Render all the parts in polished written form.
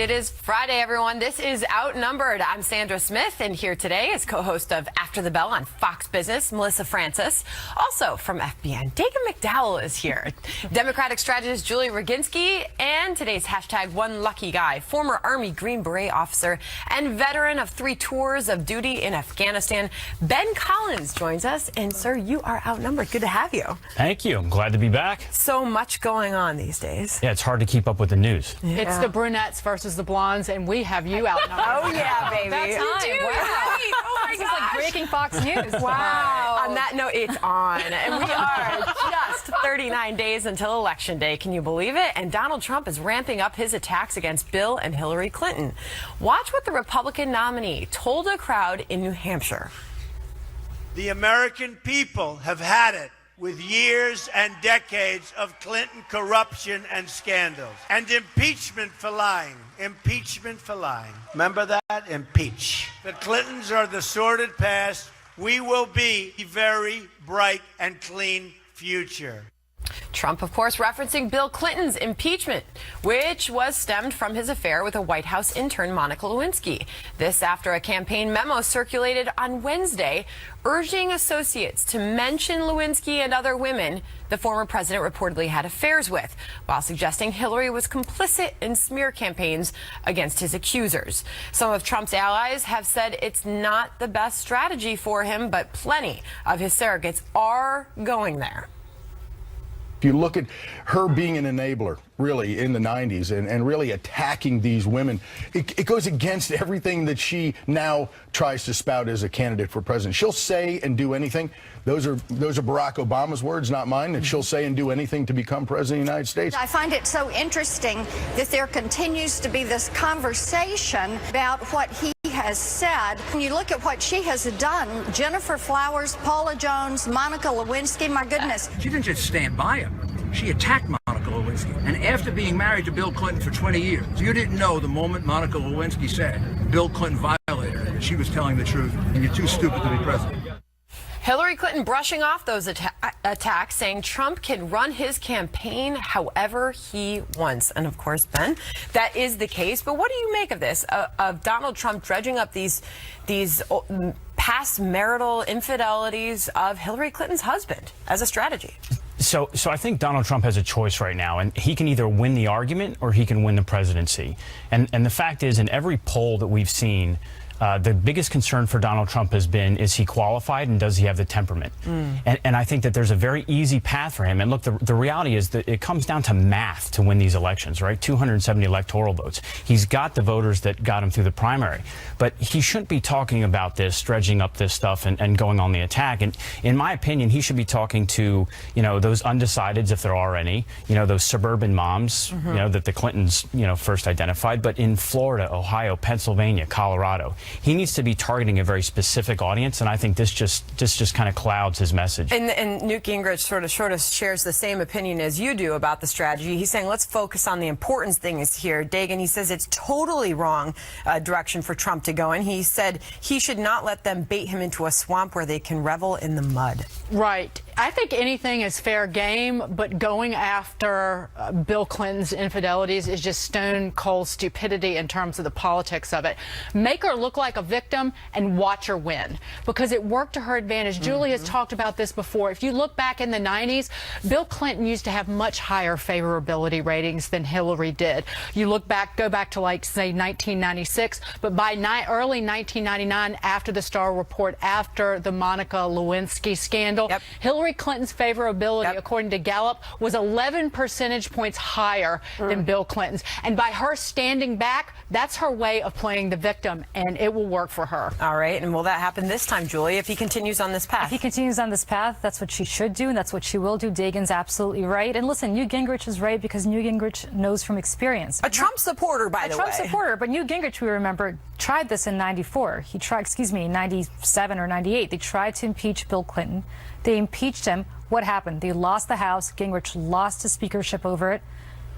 right, it is Friday, everyone. This is Outnumbered. I'm Sandra Smith, and here today is co-host of After the Bell on Fox Business, Melissa Francis. Also from FBN, Dagan McDowell is here. Democratic strategist Julie Roginski, and today's hashtag One Lucky Guy, former Army Green Beret officer and veteran of 3 tours of duty in Afghanistan, Ben Collins joins us. And sir, you are outnumbered. Good to have you. Thank you. I'm glad to be back. So much going on these days. Yeah, it's hard to keep up with the news. Yeah. It's the brunettes versus the blondes, and we have you outnumbered. Oh, yeah, baby. That's time. Wow. Right. Oh, my This is like breaking Fox News. Wow. On that note, it's on. And we are just 39 days until Election Day. Can you believe it? And Donald Trump is ramping up his attacks against Bill and Hillary Clinton. Watch what the Republican nominee told a crowd in New Hampshire. The American people have had it with years and decades of Clinton corruption and scandals. And impeachment for lying. Impeachment for lying. Remember that? Impeach. The Clintons are the sordid past. We will be a very bright and clean future. Trump, of course, referencing Bill Clinton's impeachment, which was stemmed from his affair with a White House intern, Monica Lewinsky. This after a campaign memo circulated on Wednesday urging associates to mention Lewinsky and other women the former president reportedly had affairs with, while suggesting Hillary was complicit in smear campaigns against his accusers. Some of Trump's allies have said it's not the best strategy for him, but plenty of his surrogates are going there. If you look at her being an enabler, really, in the 90s and really attacking these women, it goes against everything that she now tries to spout as a candidate for president. She'll say and do anything. Those are Barack Obama's words, not mine, that she'll say and do anything to become president of the United States. I find it so interesting that there continues to be this conversation about what he has said. When you look at what she has done, Jennifer Flowers, Paula Jones, Monica Lewinsky, my goodness. She didn't just stand by him. She attacked Monica Lewinsky. And after being married to Bill Clinton for 20 years, you didn't know the moment Monica Lewinsky said Bill Clinton violated her, that she was telling the truth, and you're too stupid to be president. Hillary Clinton brushing off those attacks, saying Trump can run his campaign however he wants. And of course, Ben, that is the case. But what do you make of this, of Donald Trump dredging up these past marital infidelities of Hillary Clinton's husband as a strategy? So I think Donald Trump has a choice right now, and he can either win the argument or he can win the presidency. And the fact is, in every poll that we've seen, the biggest concern for Donald Trump has been, is he qualified and does he have the temperament? And I think that there's a very easy path for him. And look, the reality is that it comes down to math to win these elections, right? 270 electoral votes. He's got the voters that got him through the primary. But he shouldn't be talking about this, dredging up this stuff and going on the attack. And in my opinion, he should be talking to, those undecideds, if there are any, those suburban moms, that the Clintons, first identified. But in Florida, Ohio, Pennsylvania, Colorado, he needs to be targeting a very specific audience, and I think this just kind of clouds his message. And Newt Gingrich sort of shares the same opinion as you do about the strategy. He's saying let's focus on the important things here. Dagan, he says it's totally wrong direction for Trump to go in. He said he should not let them bait him into a swamp where they can revel in the mud. Right. I think anything is fair game, but going after Bill Clinton's infidelities is just stone cold stupidity in terms of the politics of it. Make her look like a victim and watch her win, because it worked to her advantage. Julie has talked about this before. If you look back in the 90s, Bill Clinton used to have much higher favorability ratings than Hillary did. You go back to, like, say, 1996, but by early 1999, after the Starr report, after the Monica Lewinsky scandal, Hillary Clinton's favorability, according to Gallup, was 11 percentage points higher than Bill Clinton's. And by her standing back, that's her way of playing the victim, and it will work for her. All right, and will that happen this time, Julie, if he continues on this path? If he continues on this path, that's what she should do, and that's what she will do. Dagan's absolutely right. And listen, Newt Gingrich is right, because Newt Gingrich knows from experience. A Trump supporter, by the way. A Trump supporter, but Newt Gingrich, we remember, tried this in 94. He tried, in 97 or 98. They tried to impeach Bill Clinton. They impeached him. What happened? They lost the House. Gingrich lost his speakership over it.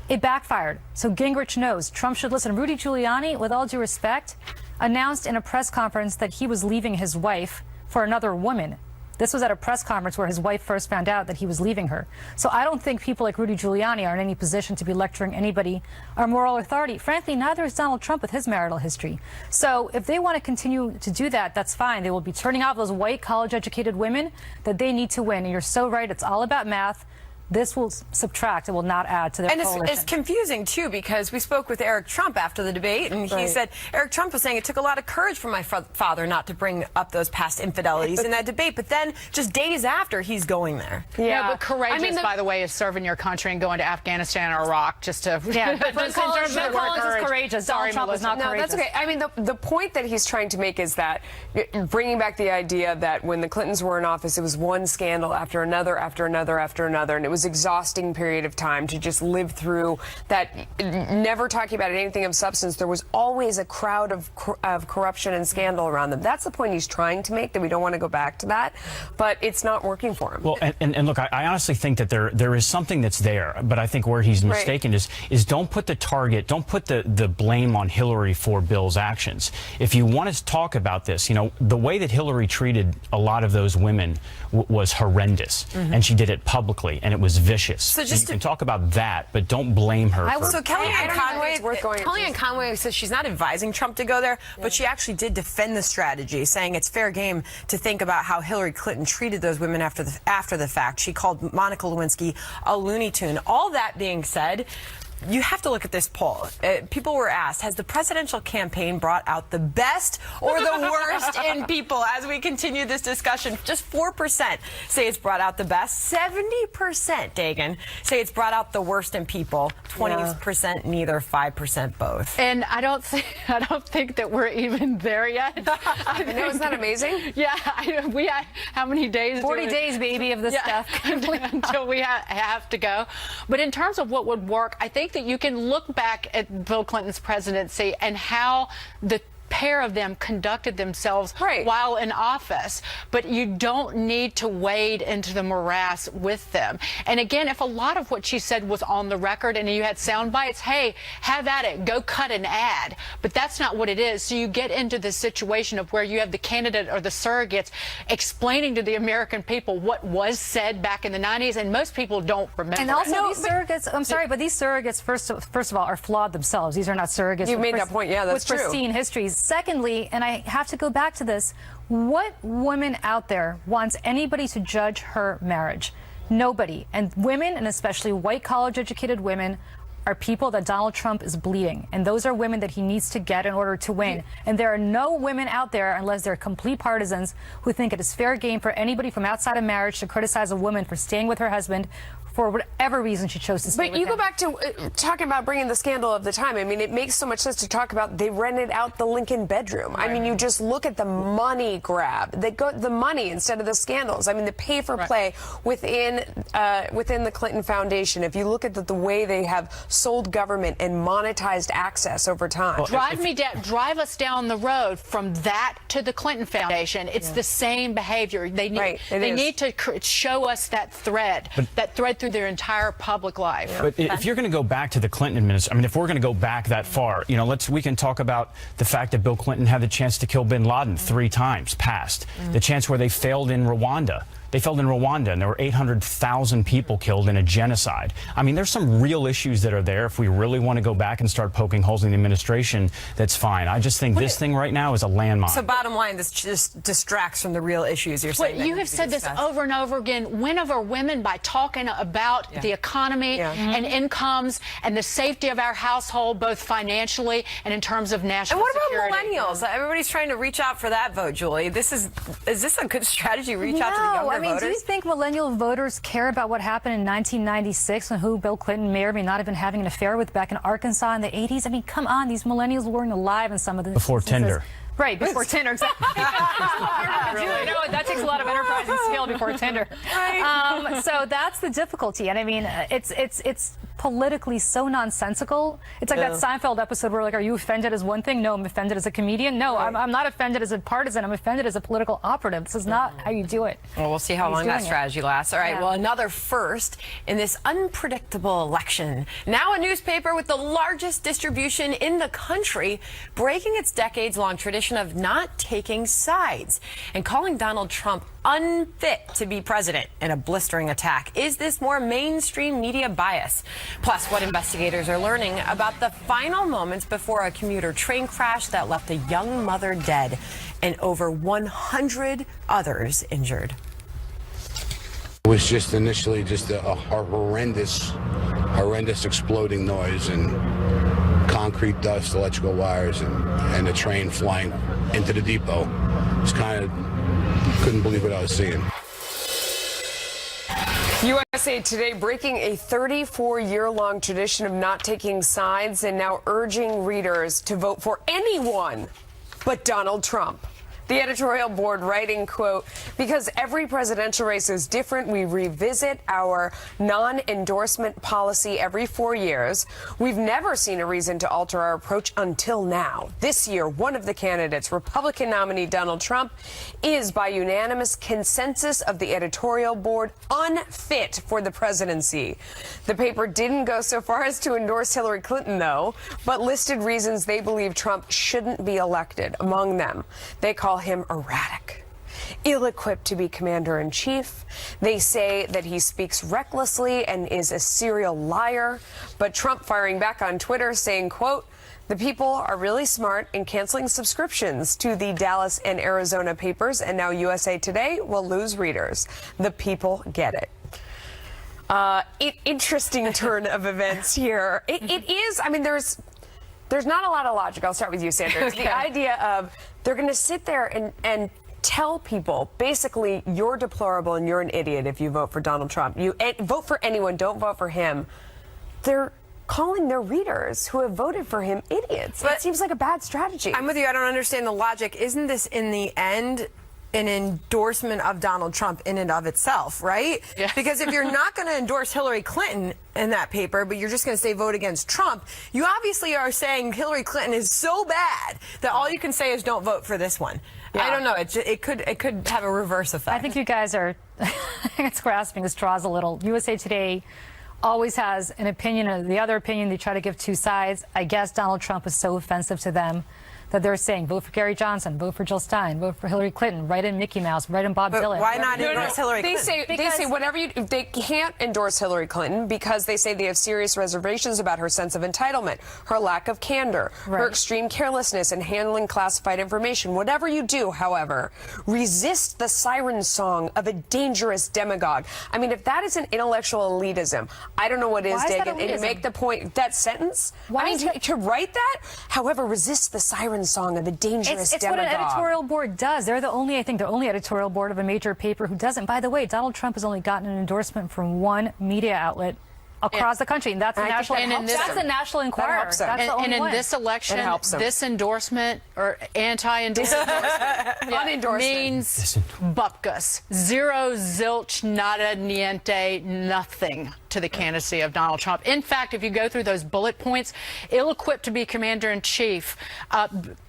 It backfired. So Gingrich knows. Trump should listen. Rudy Giuliani, with all due respect, announced in a press conference that he was leaving his wife for another woman. This was at a press conference where his wife first found out that he was leaving her. So I don't think people like Rudy Giuliani are in any position to be lecturing anybody or moral authority. Frankly, neither is Donald Trump with his marital history. So if they want to continue to do that, that's fine. They will be turning out those white college-educated women that they need to win. And you're so right. It's all about math. This will subtract. It will not add to their coalition. And it's confusing, too, because we spoke with Eric Trump after the debate, and he said, Eric Trump was saying it took a lot of courage for my father not to bring up those past infidelities in that debate. But then just days after, he's going there. Yeah, but courageous, by the way, is serving your country and going to Afghanistan or Iraq just to... Yeah, but just in terms of Collins is courageous. Donald Trump is not courageous. No, that's okay. I mean, the point that he's trying to make is that bringing back the idea that when the Clintons were in office, it was one scandal after another, after another, after another, and it was exhausting period of time to just live through that, never talking about anything of substance. There was always a crowd of corruption and scandal around them. That's the point he's trying to make, that we don't want to go back to that, but it's not working for him. Well, and look, I honestly think that there is something that's there, but I think where he's mistaken is don't put the target, don't put the blame on Hillary for Bill's actions. If you want to talk about this, you know, the way that Hillary treated a lot of those women was horrendous, and she did it publicly, and it was vicious. So you can talk about that, but don't blame her. So Kellyanne Conway says she's not advising Trump to go there, but she actually did defend the strategy, saying it's fair game to think about how Hillary Clinton treated those women after the fact. She called Monica Lewinsky a Looney Tune. All that being said, you have to look at this poll. People were asked, has the presidential campaign brought out the best or the worst in people? As we continue this discussion, just 4% say it's brought out the best. 70%, Dagan, say it's brought out the worst in people. 20% neither, 5% both. And I don't think that we're even there yet. I know, isn't that amazing? Yeah, we had how many days? 40 days, baby, of this stuff until we have to go. But in terms of what would work, I think that you can look back at Bill Clinton's presidency and how the pair of them conducted themselves while in office, but you don't need to wade into the morass with them. And again, if a lot of what she said was on the record and you had sound bites, hey, have at it, go cut an ad. But that's not what it is. So you get into this situation of where you have the candidate or the surrogates explaining to the American people what was said back in the 90s, and most people don't remember. And also these surrogates, I'm sorry, but these surrogates, first of all, are flawed themselves. These are not surrogates. You made that point, yeah, that's true. With pristine histories. Secondly, and I have to go back to this, what woman out there wants anybody to judge her marriage? Nobody. And women, and especially white college-educated women, are people that Donald Trump is bleeding. And those are women that he needs to get in order to win. And there are no women out there, unless they're complete partisans, who think it is fair game for anybody from outside of marriage to criticize a woman for staying with her husband for whatever reason she chose to stay with him. But you go back to talking about bringing the scandal of the time. I mean, it makes so much sense to talk about they rented out the Lincoln bedroom. I mean, you just look at the money grab. They go the money instead of the scandals. I mean, the pay for play within the Clinton Foundation. If you look at the way they have sold government and monetized access over time. Well, drive us down the road from that to the Clinton Foundation. It's the same behavior. They need to show us that thread through their entire public life. But if you're going to go back to the Clinton administration, I mean, if we're going to go back that far, you know, we can talk about the fact that Bill Clinton had the chance to kill bin Laden 3 times past, the chance where they failed in Rwanda. They failed in Rwanda, and there were 800,000 people killed in a genocide. I mean, there's some real issues that are there. If we really want to go back and start poking holes in the administration, that's fine. I just think this thing right now is a landmine. So bottom line, this just distracts from the real issues you're saying. You have said this over and over again. Win over women by talking about the economy and incomes and the safety of our household, both financially and in terms of national security. And what about millennials? Everybody's trying to reach out for that vote, Julie. Is this a good strategy? Reach out to the younger voters? Do you think millennial voters care about what happened in 1996 and who Bill Clinton may or may not have been having an affair with back in Arkansas in the 80s? I mean, come on, these millennials weren't alive in some of the before Tinder. Right, before Tinder, exactly. Really? No, that takes a lot of enterprising skill before Tinder. So that's the difficulty, and I mean, it's politically so nonsensical. It's like that Seinfeld episode where, like, are you offended as one thing? No, I'm offended as a comedian. No, I'm not offended as a partisan. I'm offended as a political operative. This is not how you do it. Well, we'll see how long that strategy lasts. All right, well, another first in this unpredictable election. Now a newspaper with the largest distribution in the country breaking its decades-long tradition tradition of not taking sides and calling Donald Trump unfit to be president in a blistering attack. Is this more mainstream media bias? Plus, what investigators are learning about the final moments before a commuter train crash that left a young mother dead and over 100 others injured. It was just initially just a horrendous exploding noise and concrete dust, electrical wires, and the train flying into the depot. Just kind of couldn't believe what I was seeing. USA Today breaking a 34-year-long tradition of not taking sides and now urging readers to vote for anyone but Donald Trump. The editorial board writing, quote, because every presidential race is different, we revisit our non-endorsement policy every 4 years. We've never seen a reason to alter our approach until now. This year, one of the candidates, Republican nominee Donald Trump, is by unanimous consensus of the editorial board unfit for the presidency. The paper didn't go so far as to endorse Hillary Clinton, though, but listed reasons they believe Trump shouldn't be elected. Among them, they call him erratic, ill-equipped to be commander-in-chief. They say that he speaks recklessly and is a serial liar. But Trump firing back on Twitter saying, quote, the people are really smart in canceling subscriptions to the Dallas and Arizona papers, and now USA Today will lose readers. The people get it. Interesting turn of events here. It is, I mean, there's not a lot of logic. I'll start with you, Sandra. Okay. The idea of they're going to sit there and tell people, basically, you're deplorable and you're an idiot if you vote for Donald Trump. You vote for anyone, don't vote for him. They're calling their readers who have voted for him idiots. But it seems like a bad strategy. I'm with you. I don't understand the logic. Isn't this, in the end, an endorsement of Donald Trump in and of itself, right? Yeah. Because if you're not going to endorse Hillary Clinton in that paper, but you're just going to say vote against Trump, you obviously are saying Hillary Clinton is so bad that all you can say is don't vote for this one. Yeah. I don't know. It could have a reverse effect. I think you guys are it's grasping at straws a little. USA Today always has an opinion, or the other opinion. They try to give two sides. I guess Donald Trump is so offensive to them that they're saying vote for Gary Johnson, vote for Jill Stein, vote for Hillary Clinton, write in Mickey Mouse, write in Bob Dylan. Why not endorse Hillary Clinton? They say whatever you. They can't endorse Hillary Clinton because they say they have serious reservations about her sense of entitlement, her lack of candor, her extreme carelessness in handling classified information. Whatever you do, however, resist the siren song of a dangerous demagogue. I mean, if that is an intellectual elitism, I don't know what is, Dagan. And you make the point, that sentence, Why I mean, to write that, however, resist the siren song of a dangerous it's demagogue. What an editorial board does. They're the only editorial board of a major paper who doesn't. By the way, Donald Trump has only gotten an endorsement from one media outlet across the country, and that's the National Enquirer. That's the only and in one. this election, this endorsement or anti-endorsement means bupkis. Zero, zilch, nada, niente, nothing to the candidacy of Donald Trump. In fact, if you go through those bullet points, ill-equipped to be commander-in-chief,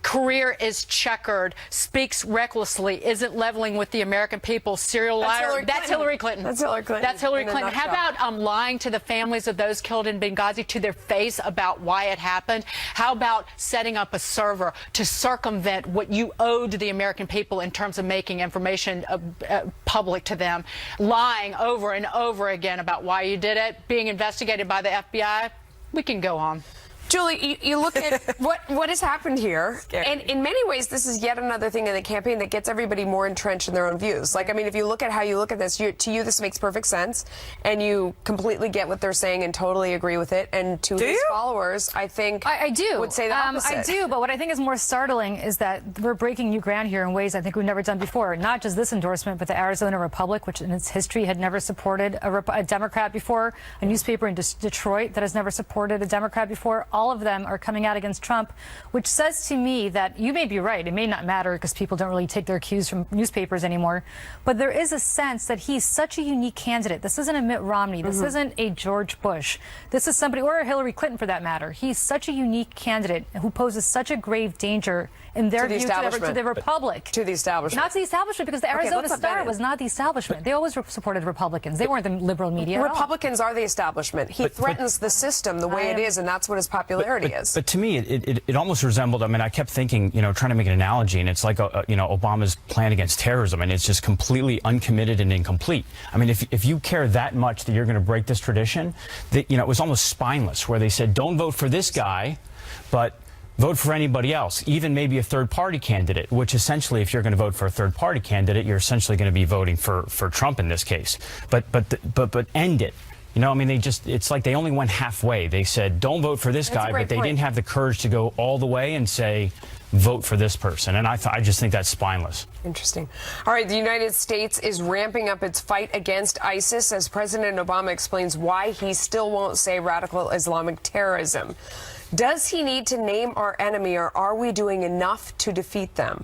career is checkered, speaks recklessly, isn't leveling with the American people, serial liar. That's Hillary Clinton. That's Hillary Clinton. That's Hillary Clinton. How about lying to the families of those killed in Benghazi to their face about why it happened? How about setting up a server to circumvent what you owed to the American people in terms of making information public to them? Lying over and over again about why you did it, being investigated by the FBI. We can go on. Julie, you look at what has happened here, and in many ways, this is yet another thing in the campaign that gets everybody more entrenched in their own views. Like, I mean, if you look at how you look at this, to you, this makes perfect sense, and you completely get what they're saying and totally agree with it. And to his followers, I think I do would say the opposite. I do, but what I think is more startling is that we're breaking new ground here in ways I think we've never done before. Not just this endorsement, but the Arizona Republic, which in its history had never supported a Democrat before, a newspaper in Detroit that has never supported a Democrat before. All of them are coming out against Trump, which says to me that you may be right. It may not matter because people don't really take their cues from newspapers anymore. But there is a sense that he's such a unique candidate. This isn't a Mitt Romney. This isn't a George Bush. This is somebody, or a Hillary Clinton for that matter. He's such a unique candidate who poses such a grave danger in their view to the Republic. To the establishment. Not to the establishment, because the Arizona Star was not the establishment. They always supported Republicans. They weren't the liberal media. Republicans are the establishment. He threatens the system the way it is, and that's what his popularity popularity is. But to me, it almost resembled, I mean, I kept thinking, trying to make an analogy, and it's like, Obama's plan against terrorism, and it's just completely uncommitted and incomplete. I mean, if you care that much that you're going to break this tradition, that, it was almost spineless, where they said, don't vote for this guy, but vote for anybody else, even maybe a third-party candidate, which essentially, if you're going to vote for a third-party candidate, you're essentially going to be voting for Trump in this case. But end it. I mean, it's like they only went halfway. They said, don't vote for this guy, but they didn't have the courage to go all the way and say, vote for this person. And I just think that's spineless. Interesting. All right, the United States is ramping up its fight against ISIS as President Obama explains why he still won't say radical Islamic terrorism. Does he need to name our enemy, or are we doing enough to defeat them?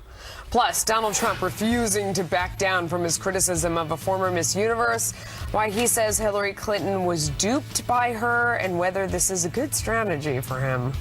Plus, Donald Trump refusing to back down from his criticism of a former Miss Universe, why he says Hillary Clinton was duped by her, and whether this is a good strategy for him.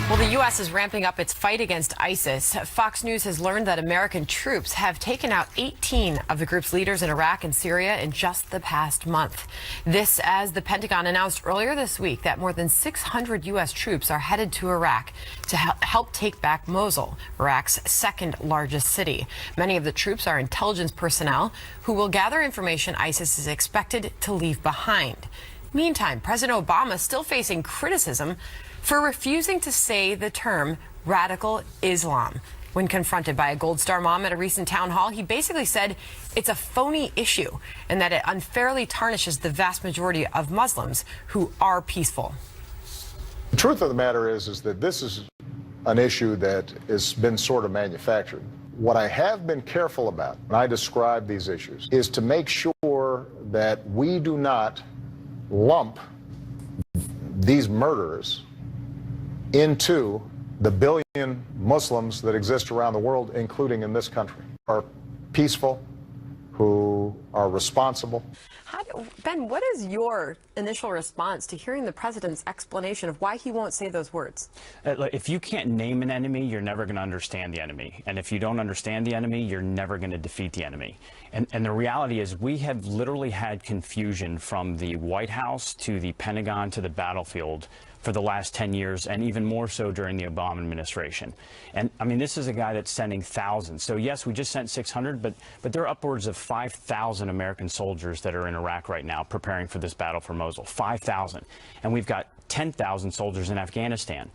Well, the U.S. is ramping up its fight against ISIS. Fox News has learned that American troops have taken out 18 of the group's leaders in Iraq and Syria in just the past month. This as the Pentagon announced earlier this week that more than 600 U.S. troops are headed to Iraq to help take back Mosul, Iraq's second largest city. Many of the troops are intelligence personnel who will gather information ISIS is expected to leave behind. Meantime, President Obama is still facing criticism for refusing to say the term radical Islam. When confronted by a Gold Star mom at a recent town hall, he basically said it's a phony issue and that it unfairly tarnishes the vast majority of Muslims who are peaceful. The truth of the matter is that this is an issue that has been sort of manufactured. What I have been careful about when I describe these issues is to make sure that we do not lump these murderers into the billion Muslims that exist around the world, including in this country, are peaceful, who are responsible. Ben, what is your initial response to hearing the president's explanation of why he won't say those words? If you can't name an enemy, you're never going to understand the enemy. And if you don't understand the enemy, you're never going to defeat the enemy. And the reality is we have literally had confusion from the White House to the Pentagon to the battlefield for the last 10 years, and even more so during the Obama administration. And I mean, this is a guy that's sending thousands. So yes, we just sent 600, but there are upwards of 5,000 American soldiers that are in Iraq right now preparing for this battle for Mosul. 5,000. And we've got 10,000 soldiers in Afghanistan.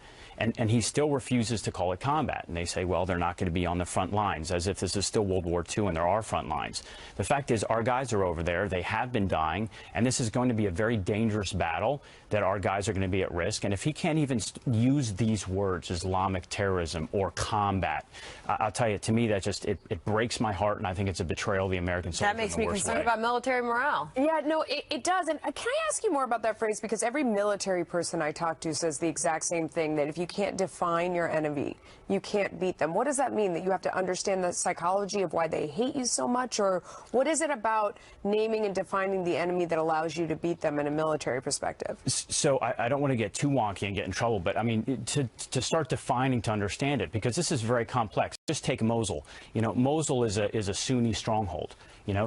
And he still refuses to call it combat. And they say, well, they're not going to be on the front lines, as if this is still World War II and there are front lines. The fact is, our guys are over there. They have been dying. And this is going to be a very dangerous battle that our guys are going to be at risk. And if he can't even use these words, Islamic terrorism or combat, I'll tell you, to me, that just, it breaks my heart. And I think it's a betrayal of the American soldier. That makes me concerned about military morale. Yeah, no, it does. And can I ask you more about that phrase? Because every military person I talk to says the exact same thing, that if you can't define your enemy, you can't beat them. What does that mean? That you have to understand the psychology of why they hate you so much? Or what is it about naming and defining the enemy that allows you to beat them in a military perspective? So I don't want to get too wonky and get in trouble, but I mean, to start defining, to understand it, because this is very complex. Just take Mosul. Mosul is a Sunni stronghold.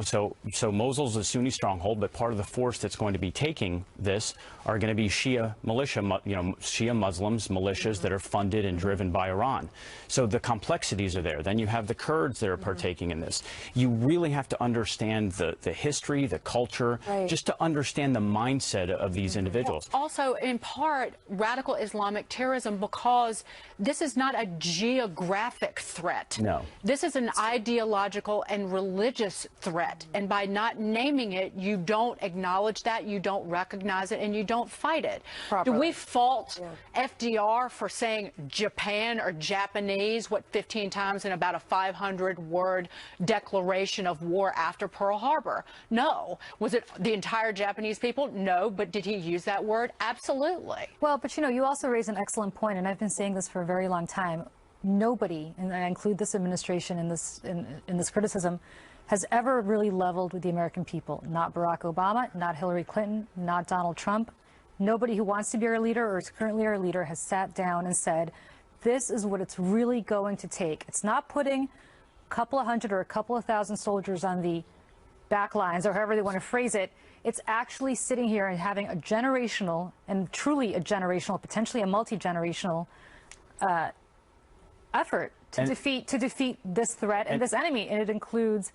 So Mosul's a Sunni stronghold, but part of the force that's going to be taking this are going to be Shia militia, Shia Muslims, militias that are funded and driven by Iran. So the complexities are there. Then you have the Kurds that are partaking in this. You really have to understand the history, the culture, just to understand the mindset of these individuals. Also, in part, radical Islamic terrorism, because this is not a geographic threat. No. This is an ideological and religious threat. And by not naming it, you don't acknowledge that, you don't recognize it, and you don't fight it. Properly. Do we fault FDR for saying Japan or Japanese, 15 times in about a 500-word declaration of war after Pearl Harbor? No. Was it the entire Japanese people? No. But did he use that word? Absolutely. Well, but you also raise an excellent point, and I've been saying this for a very long time. Nobody, and I include this administration in this criticism, has ever really leveled with the American people. Not Barack Obama, not Hillary Clinton, not Donald Trump. Nobody who wants to be our leader or is currently our leader has sat down and said, this is what it's really going to take. It's not putting couple of hundred or a couple of thousand soldiers on the back lines, or however they want to phrase it. It's actually sitting here and having a generational, and truly a generational, potentially a multi-generational effort to defeat this threat and this enemy. And it includes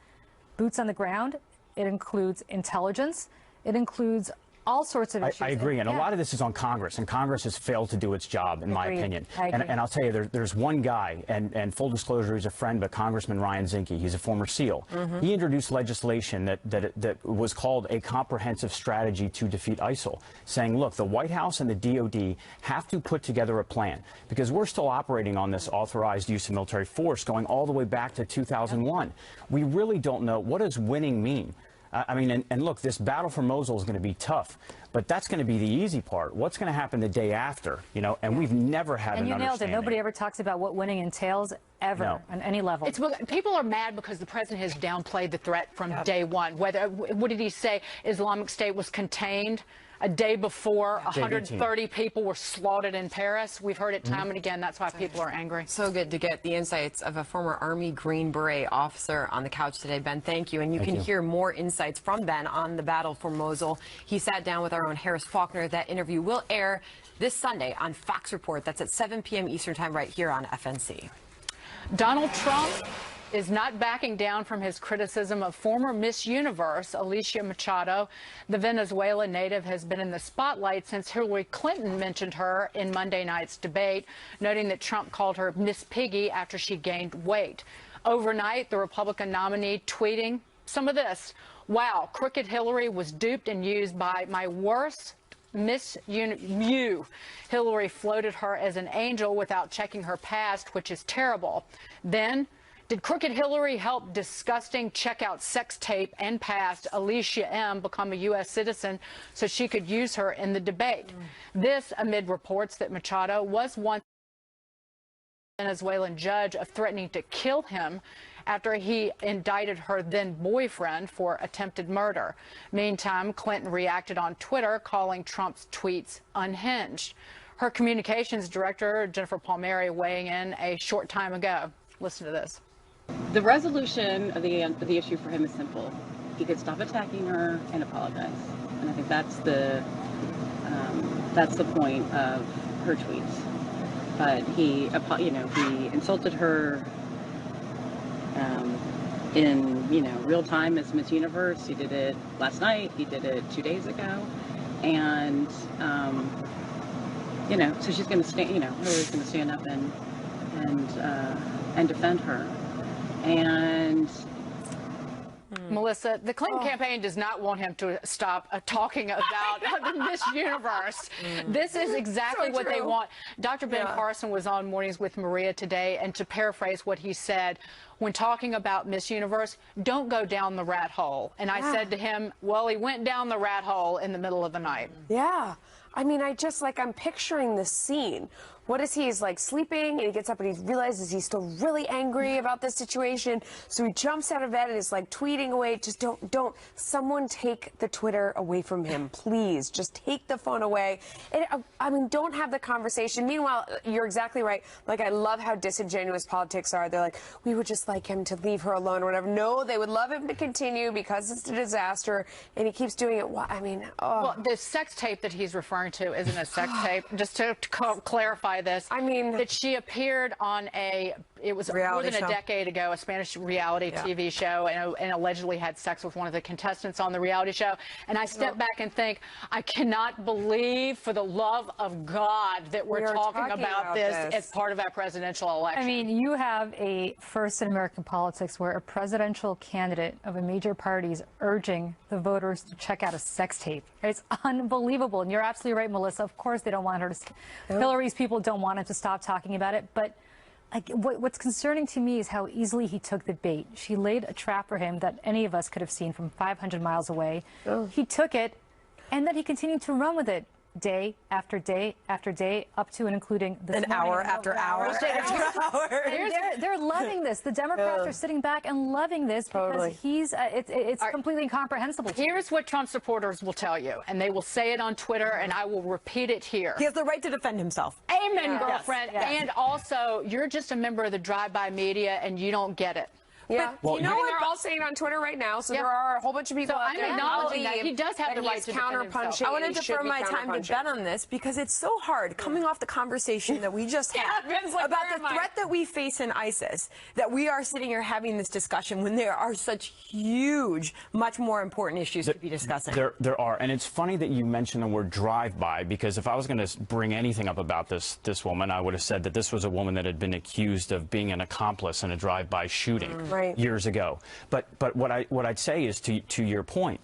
boots on the ground. It includes intelligence. It includes all sorts of issues. I agree, and a lot of this is on Congress, and Congress has failed to do its job, in my opinion. And I'll tell you, there's one guy, and full disclosure, he's a friend, but Congressman Ryan Zinke, he's a former SEAL. He introduced legislation that was called a comprehensive strategy to defeat ISIL, saying, look, the White House and the DOD have to put together a plan, because we're still operating on this authorized use of military force going all the way back to 2001. We really don't know, what does winning mean? I mean, and look, this battle for Mosul is going to be tough, but that's going to be the easy part. What's going to happen the day after, you know, and we've never had an understanding. And you nailed it. Nobody ever talks about what winning entails ever on any level. People are mad because the president has downplayed the threat from day one. What did he say? Islamic State was contained. A day before, 130 people were slaughtered in Paris. We've heard it time and again. That's why people are angry. So good to get the insights of a former Army Green Beret officer on the couch today. Ben, thank you. And you can hear more insights from Ben on the battle for Mosul. He sat down with our own Harris Faulkner. That interview will air this Sunday on Fox Report. That's at 7 p.m. Eastern Time right here on FNC. Donald Trump is not backing down from his criticism of former Miss Universe, Alicia Machado. The Venezuelan native has been in the spotlight since Hillary Clinton mentioned her in Monday night's debate, noting that Trump called her Miss Piggy after she gained weight. Overnight, the Republican nominee tweeting some of this. Wow, crooked Hillary was duped and used by my worst Miss You. Hillary floated her as an angel without checking her past, which is terrible. Then, did crooked Hillary help disgusting checkout sex tape and past Alicia M. become a U.S. citizen so she could use her in the debate? This amid reports that Machado was once a Venezuelan judge of threatening to kill him after he indicted her then boyfriend for attempted murder. Meantime, Clinton reacted on Twitter, calling Trump's tweets unhinged. Her communications director, Jennifer Palmieri, weighing in a short time ago. Listen to this. The resolution of the issue for him is simple. He could stop attacking her and apologize. And I think that's the point of her tweets. But he insulted her in real time as Miss Universe. He did it last night. He did it 2 days ago, and so she's going to stand. Hillary's going to stand up and defend her. And Melissa, the Clinton campaign does not want him to stop talking about the Miss Universe. This is exactly what they want. Dr. Ben Carson was on Mornings with Maria today, and to paraphrase what he said, when talking about Miss Universe, don't go down the rat hole. And I said to him, well, he went down the rat hole in the middle of the night. Yeah. I mean, I'm picturing this scene. What is he? He's like sleeping, and he gets up and he realizes he's still really angry about this situation. So he jumps out of bed and is like tweeting away. Just don't, someone take the Twitter away from him, please. Just take the phone away. And, I mean, don't have the conversation. Meanwhile, you're exactly right. Like, I love how disingenuous politics are. They're like, we would just like him to leave her alone or whatever. No, they would love him to continue because it's a disaster, and he keeps doing it. I mean, Well, the sex tape that he's referring to isn't a sex tape. Just to clarify this, I mean, that she appeared on it was more than a decade ago, a Spanish reality TV show, and allegedly had sex with one of the contestants on the reality show. And I step back and think, I cannot believe, for the love of God, that we're talking about this as part of our presidential election. I mean, you have a first in American politics where a presidential candidate of a major party is urging the voters to check out a sex tape. It's unbelievable. And you're absolutely right, Melissa. Of course they don't want her to. Hillary's people don't want him to stop talking about it. But what's concerning to me is how easily he took the bait. She laid a trap for him that any of us could have seen from 500 miles away. He took it, and then he continued to run with it. Day after day after day, up to and including this an hour after hour after hour. And they're loving this. The Democrats are sitting back and loving this because he's it's completely incomprehensible. Here's what Trump supporters will tell you, and they will say it on Twitter, and I will repeat it here. He has the right to defend himself. Amen, girlfriend. Yes. And also, you're just a member of the drive-by media, and you don't get it. Yeah. Well, you know what? They're all saying on Twitter right now, so there are a whole bunch of people So out I'm there acknowledging that he does have the right to defend himself. I want to defer my time to Ben on this because it's so hard coming off the conversation that we just had about the threat that we face in ISIS, that we are sitting here having this discussion when there are such huge, much more important issues to be discussing. There are, and it's funny that you mentioned the word drive-by, because if I was going to bring anything up about this woman, I would have said that this was a woman that had been accused of being an accomplice in a drive-by shooting years ago. But what I'd say is, to your point,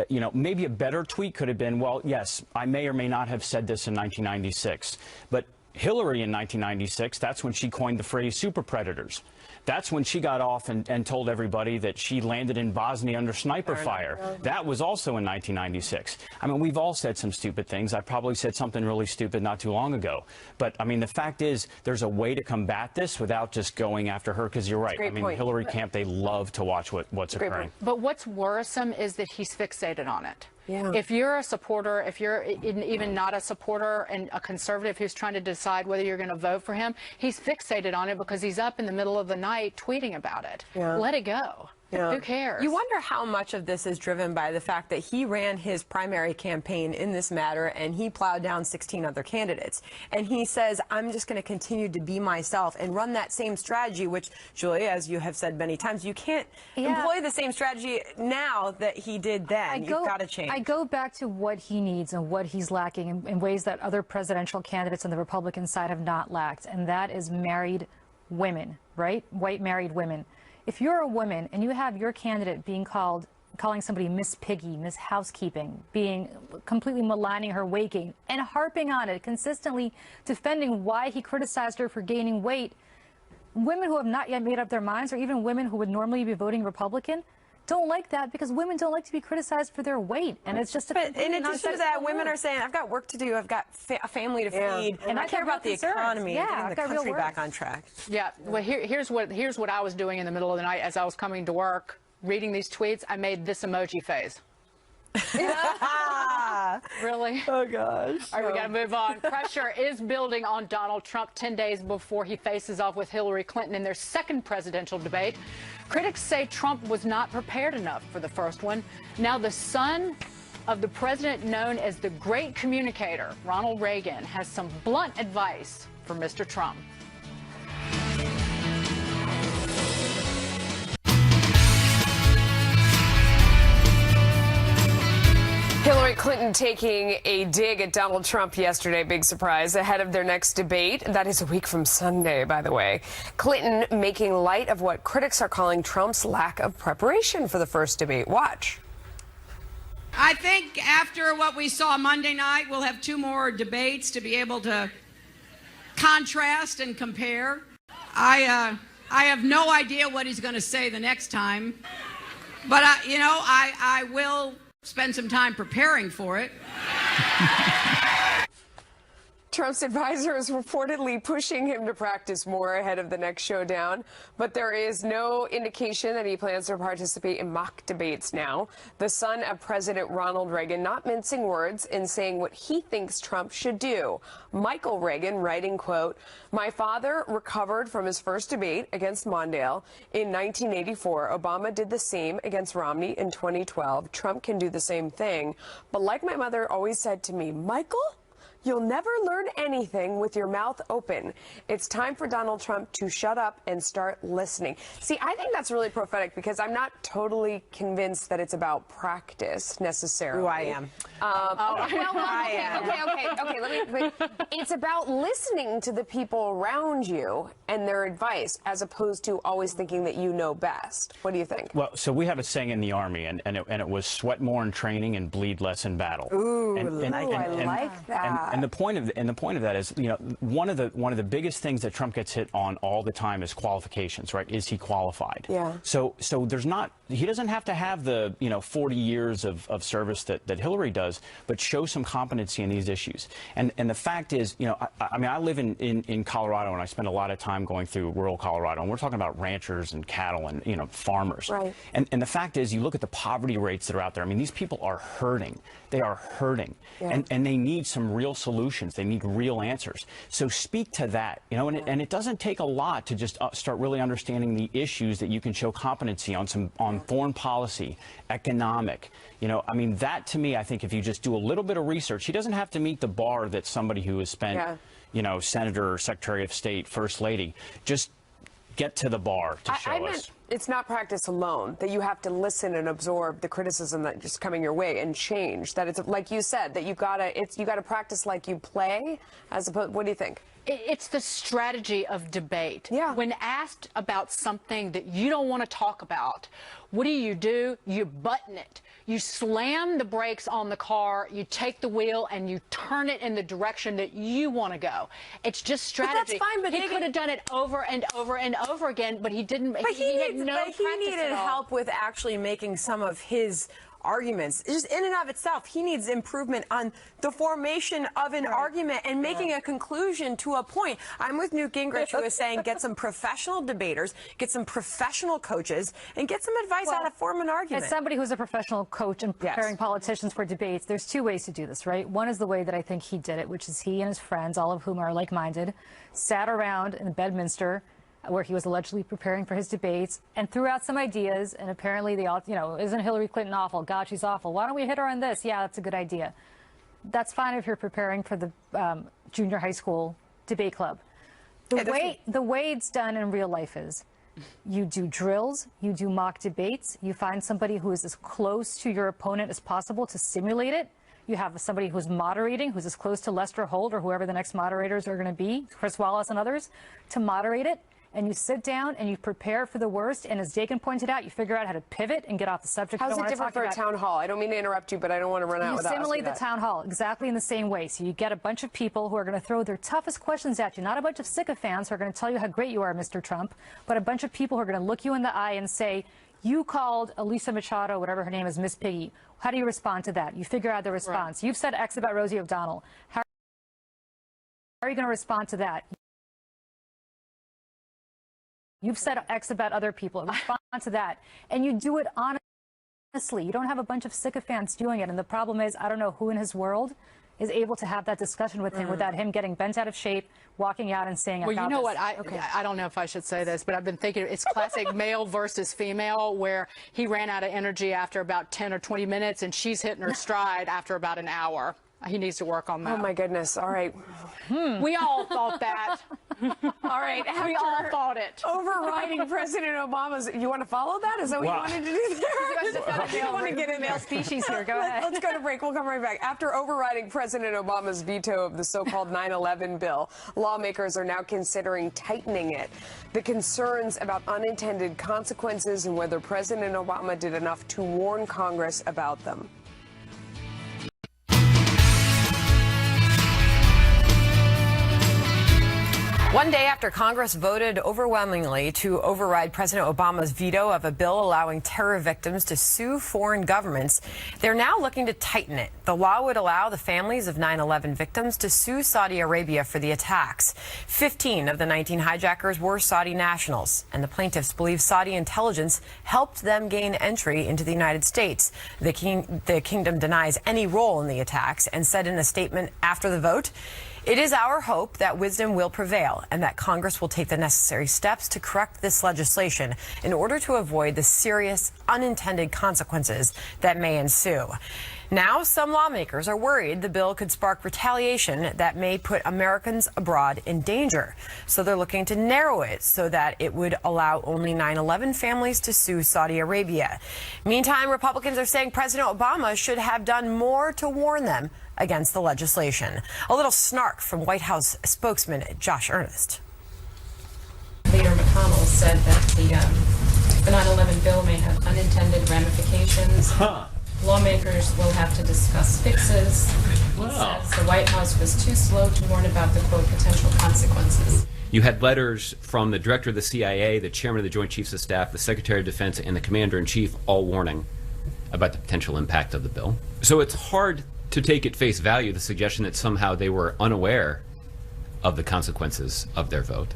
you know, maybe a better tweet could have been, well, yes, I may or may not have said this in 1996, but Hillary in 1996, that's when she coined the phrase super predators. That's when she got off and told everybody that she landed in Bosnia under sniper fire. That was also in 1996. I mean, we've all said some stupid things. I probably said something really stupid not too long ago. But, I mean, the fact is, there's a way to combat this without just going after her, because you're right. I mean, Hillary camp, they love to watch what's occurring. But what's worrisome is that he's fixated on it. Yeah. If you're a supporter, if you're even not a supporter and a conservative who's trying to decide whether you're going to vote for him, he's fixated on it because he's up in the middle of the night tweeting about it. Yeah. Let it go. Yeah. Who cares? You wonder how much of this is driven by the fact that he ran his primary campaign in this matter and he plowed down 16 other candidates. And he says, I'm just going to continue to be myself and run that same strategy, which, Julie, as you have said many times, you can't employ the same strategy now that he did then. You've got to change. I go back to what he needs and what he's lacking in ways that other presidential candidates on the Republican side have not lacked, and that is married women, right? White married women. If you're a woman and you have your candidate calling somebody Miss Piggy, Miss Housekeeping, being completely maligning her weight gain and harping on it, consistently defending why he criticized her for gaining weight, women who have not yet made up their minds, or even women who would normally be voting Republican, don't like that, because women don't like to be criticized for their weight, and it's just a But in addition to that, women are saying, I've got work to do, I've got a family to feed, and I care about the economy and getting the country back on track. Yeah, well, here's what I was doing in the middle of the night as I was coming to work, reading these tweets. I made this emoji face. Really? Oh, gosh. All right, we got to move on. Pressure is building on Donald Trump 10 days before he faces off with Hillary Clinton in their second presidential debate. Critics say Trump was not prepared enough for the first one. Now, the son of the president known as the great communicator, Ronald Reagan, has some blunt advice for Mr. Trump. Hillary Clinton taking a dig at Donald Trump yesterday, big surprise, ahead of their next debate. That is a week from Sunday, by the way. Clinton making light of what critics are calling Trump's lack of preparation for the first debate. Watch. I think after what we saw Monday night, we'll have 2 more debates to be able to contrast and compare. I have no idea what he's going to say the next time, but I will spend some time preparing for it. Trump's advisor is reportedly pushing him to practice more ahead of the next showdown, but there is no indication that he plans to participate in mock debates now. The son of President Ronald Reagan not mincing words and saying what he thinks Trump should do. Michael Reagan writing, quote, "My father recovered from his first debate against Mondale in 1984. Obama did the same against Romney in 2012. Trump can do the same thing. But like my mother always said to me, Michael, you'll never learn anything with your mouth open. It's time for Donald Trump to shut up and start listening." See, I think that's really prophetic, because I'm not totally convinced that it's about practice necessarily. Ooh, I am. It's about listening to the people around you and their advice, as opposed to always thinking that you know best. What do you think? Well, so we have a saying in the Army, and it was sweat more in training and bleed less in battle. Ooh, I like that. And the point of that is, you know, one of the biggest things that Trump gets hit on all the time is qualifications, right? Is he qualified? Yeah. So he doesn't have to have the 40 years of service that Hillary does, but show some competency in these issues. And the fact is, you know, I mean, I live in Colorado, and I spend a lot of time going through rural Colorado, and we're talking about ranchers and cattle and, you know, farmers. Right. And the fact is, you look at the poverty rates that are out there. I mean, these people are hurting. They are hurting, yeah. and they need some real solutions. They need real answers. So speak to that, you know, and it doesn't take a lot to just start really understanding the issues that you can show competency on foreign policy, economic. You know, I mean, that to me, I think if you just do a little bit of research, he doesn't have to meet the bar that somebody who has spent, you know, Senator, Secretary of State, First Lady. Just get to the bar to show us. It's not practice alone, that you have to listen and absorb the criticism that just coming your way and change. That it's like you said, that you gotta practice like you play, as opposed. What do you think? It's the strategy of debate. Yeah. When asked about something that you don't want to talk about, what do? You button it. You slam the brakes on the car, you take the wheel, and you turn it in the direction that you want to go. It's just strategy. But that's fine, but he could have done it over and over and over again, but he didn't. But he needed help with actually making some of his arguments. Just in and of itself, he needs improvement on the formation of an argument and making a conclusion to a point. I'm with Newt Gingrich, who is saying get some professional debaters, get some professional coaches, and get some advice how to form an argument. As somebody who's a professional coach and preparing politicians for debates, there's two ways to do this, right? One is the way that I think he did it, which is he and his friends, all of whom are like-minded, sat around in Bedminster, where he was allegedly preparing for his debates, and threw out some ideas, and apparently they all, you know, isn't Hillary Clinton awful? God, she's awful. Why don't we hit her on this? Yeah, that's a good idea. That's fine if you're preparing for the junior high school debate club. The way it's done in real life is you do drills, you do mock debates, you find somebody who is as close to your opponent as possible to simulate it. You have somebody who's moderating, who's as close to Lester Holt or whoever the next moderators are going to be, Chris Wallace and others, to moderate it. And you sit down and you prepare for the worst. And as Dakin pointed out, you figure out how to pivot and get off the subject. How's it different for a town hall? I don't mean to interrupt you, but I don't want to run out without asking that. You simulate the town hall exactly in the same way. So you get a bunch of people who are going to throw their toughest questions at you, not a bunch of sycophants who are going to tell you how great you are, Mr. Trump, but a bunch of people who are going to look you in the eye and say, you called Elisa Machado, whatever her name is, Miss Piggy. How do you respond to that? You figure out the response. Right. You've said X about Rosie O'Donnell. How are you going to respond to that? You've said X about other people. Respond to that. And you do it honestly. You don't have a bunch of sycophants doing it. And the problem is, I don't know who in his world is able to have that discussion with him without him getting bent out of shape, walking out and saying, well, you know what? I don't know if I should say this, but I've been thinking it's classic male versus female, where he ran out of energy after about 10 or 20 minutes, and she's hitting her stride after about an hour. He needs to work on that. Oh, my goodness. All right. We all thought that. All right. We all thought it. Overriding President Obama's. You want to follow that? Is that what you wanted to do there? You want to get in male species here. Go ahead. Let's go to break. We'll come right back. After overriding President Obama's veto of the so-called 9/11 bill, lawmakers are now considering tightening it. The concerns about unintended consequences and whether President Obama did enough to warn Congress about them. One day after Congress voted overwhelmingly to override President Obama's veto of a bill allowing terror victims to sue foreign governments, they're now looking to tighten it. The law would allow the families of 9/11 victims to sue Saudi Arabia for the attacks. 15 of the 19 hijackers were Saudi nationals, and the plaintiffs believe Saudi intelligence helped them gain entry into the United States. The kingdom denies any role in the attacks and said in a statement after the vote, "It is our hope that wisdom will prevail and that Congress will take the necessary steps to correct this legislation in order to avoid the serious unintended consequences that may ensue." Now, some lawmakers are worried the bill could spark retaliation that may put Americans abroad in danger. So they're looking to narrow it so that it would allow only 9/11 families to sue Saudi Arabia. Meantime, Republicans are saying President Obama should have done more to warn them against the legislation. A little snark from White House spokesman Josh Earnest. Leader McConnell said that the 9/11 bill may have unintended ramifications. Lawmakers will have to discuss fixes. He says the White House was too slow to warn about the, quote, potential consequences. You had letters from the director of the CIA, the chairman of the Joint Chiefs of Staff, the Secretary of Defense, and the Commander-in-Chief all warning about the potential impact of the bill. So it's hard to take at face value the suggestion that somehow they were unaware of the consequences of their vote.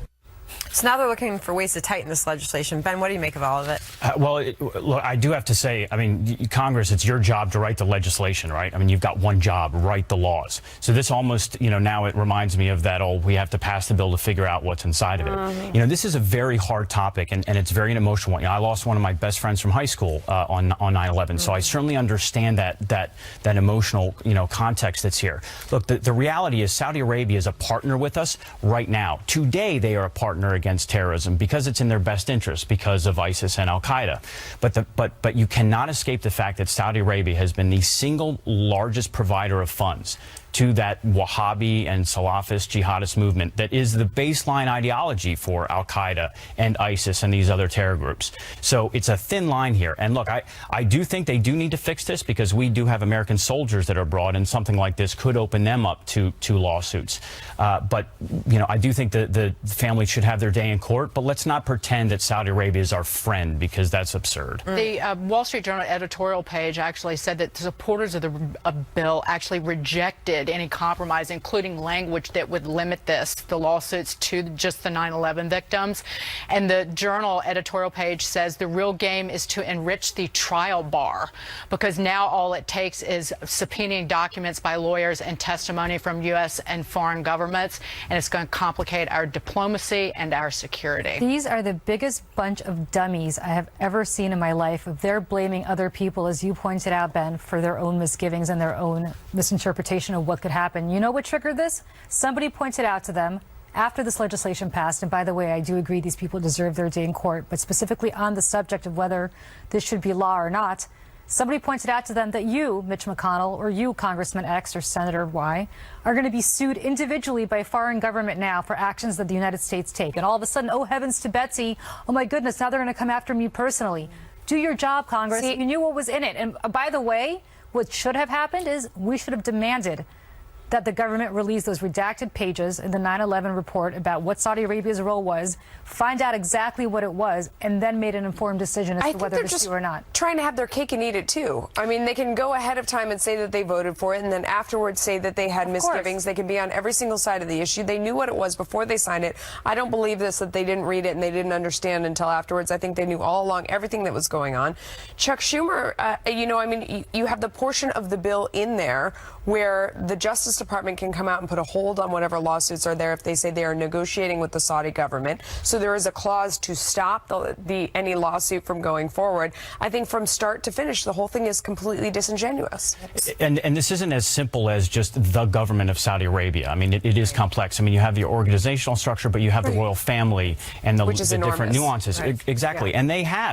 So now they're looking for ways to tighten this legislation. Ben, what do you make of all of it? Look, I do have to say, I mean, Congress, it's your job to write the legislation, right? I mean, you've got one job, write the laws. So this almost, now it reminds me of that old, we have to pass the bill to figure out what's inside of it. This is a very hard topic, and it's very an emotional one. I lost one of my best friends from high school on 9/11, so I certainly understand that emotional, context that's here. Look, the reality is Saudi Arabia is a partner with us right now. Today, they are a partner against terrorism because it's in their best interest because of ISIS and Al-Qaeda. But you cannot escape the fact that Saudi Arabia has been the single largest provider of funds to that Wahhabi and Salafist jihadist movement that is the baseline ideology for Al-Qaeda and ISIS and these other terror groups. So it's a thin line here. And look, I do think they do need to fix this because we do have American soldiers that are abroad, and something like this could open them up to lawsuits. But I do think the family should have their day in court, but let's not pretend that Saudi Arabia is our friend, because that's absurd. The Wall Street Journal editorial page actually said that the supporters of the bill actually rejected any compromise, including language that would limit the lawsuits to just the 9/11 victims. And the Journal editorial page says the real game is to enrich the trial bar, because now all it takes is subpoenaing documents by lawyers and testimony from U.S. and foreign governments, and it's going to complicate our diplomacy and our security. These are the biggest bunch of dummies I have ever seen in my life. They're blaming other people, as you pointed out, Ben, for their own misgivings and their own misinterpretation of what could happen. You know what triggered this? Somebody pointed out to them after this legislation passed, and by the way, I do agree these people deserve their day in court, but specifically on the subject of whether this should be law or not, somebody pointed out to them that you, Mitch McConnell, or you, Congressman X or Senator Y, are going to be sued individually by foreign government now for actions that the United States take. And all of a sudden, oh heavens to Betsy, oh my goodness, now they're going to come after me personally. Do your job, Congress. You knew what was in it. And by the way, what should have happened is we should have demanded that the government release those redacted pages in the 9/11 report about what Saudi Arabia's role was, find out exactly what it was, and then made an informed decision as to whether to sue or not. Trying to have their cake and eat it too. I mean, they can go ahead of time and say that they voted for it, and then afterwards say that they had misgivings. They can be on every single side of the issue. They knew what it was before they signed it. I don't believe this, that they didn't read it and they didn't understand until afterwards. I think they knew all along everything that was going on. Chuck Schumer, you have the portion of the bill in there where the Justice Department can come out and put a hold on whatever lawsuits are there if they say they are negotiating with the Saudi government. So there is a clause to stop any lawsuit from going forward. I think from start to finish, the whole thing is completely disingenuous. And this isn't as simple as just the government of Saudi Arabia. I mean, it is complex. I mean, you have the organizational structure, but you have the royal family and the different nuances. Exactly. Yeah. And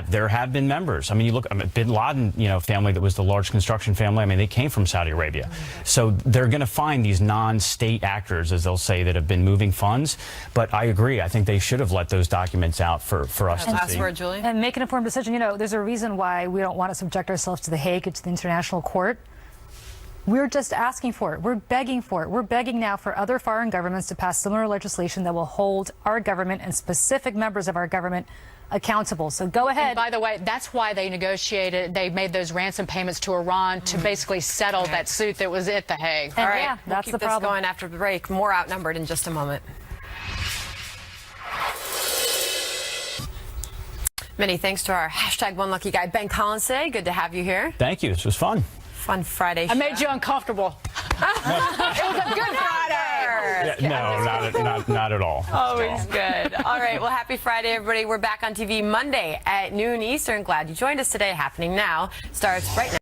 there have been members. I mean, you look at Bin Laden, family that was the large construction family. I mean, they came from Saudi Arabia. So they're going to find these non-state actors, as they'll say, that have been moving funds. But I agree. I think they should have let those documents out for us to see. Word, Julie. And make an informed decision. There's a reason why we don't want to subject ourselves to the Hague, to the International Court. We're just asking for it. We're begging for it. We're begging now for other foreign governments to pass similar legislation that will hold our government and specific members of our government accountable. So go ahead. And by the way, that's why they made those ransom payments to Iran to basically settle that suit that was at the Hague. All right, yeah, that's we'll keep the problem. This going after the break. More Outnumbered in just a moment. Many thanks to our #OneLuckyGuy, Ben Collins, today. Good to have you here. Thank you. This was fun. Fun Friday show. I made you uncomfortable. It was a good Friday. Yeah, not at all. Always good. All right. Well, happy Friday, everybody. We're back on TV Monday at noon Eastern. Glad you joined us today. Happening now starts right now.